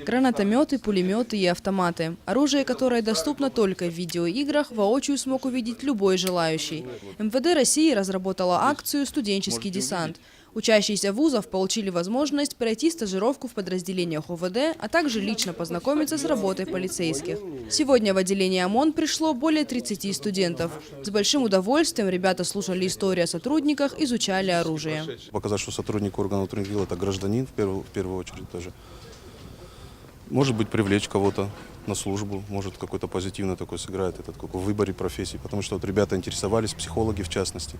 Гранатометы, пулеметы и автоматы. Оружие, которое доступно только в видеоиграх, воочию смог увидеть любой желающий. МВД России разработала акцию «Студенческий десант». Учащиеся вузов получили возможность пройти стажировку в подразделениях ОВД, а также лично познакомиться с работой полицейских. Сегодня в отделение ОМОН пришло более 30 студентов. С большим удовольствием ребята слушали истории о сотрудниках, изучали оружие. Показать, что сотрудник органов внутренних дел – это гражданин в первую очередь тоже. Может быть, привлечь кого-то на службу, может, какой-то позитивный такой сыграет в выборе профессий, потому что ребята интересовались, психологи в частности.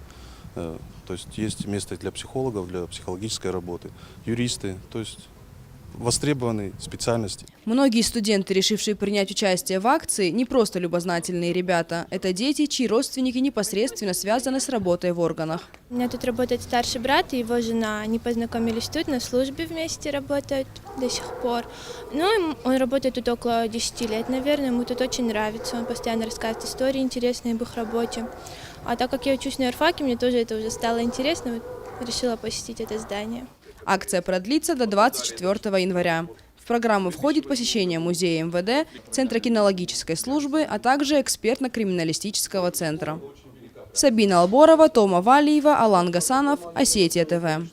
То есть место для психологов, для психологической работы, юристы, то есть востребованные специальности. Многие студенты, решившие принять участие в акции, не просто любознательные ребята. Это дети, чьи родственники непосредственно связаны с работой в органах. У меня тут работает старший брат и его жена. Они познакомились тут, на службе вместе работают до сих пор. Ну, он работает тут около 10 лет, наверное, ему тут очень нравится. Он постоянно рассказывает истории интересные об их работе. А так как я учусь на юрфаке, мне тоже это уже стало интересно, вот решила посетить это здание. Акция продлится до 24 января. В программу входит посещение музея МВД, Центра кинологической службы, а также экспертно-криминалистического центра. Сабина Алборова, Тома Валиева, Алан Гасанов, Осетия ТВ.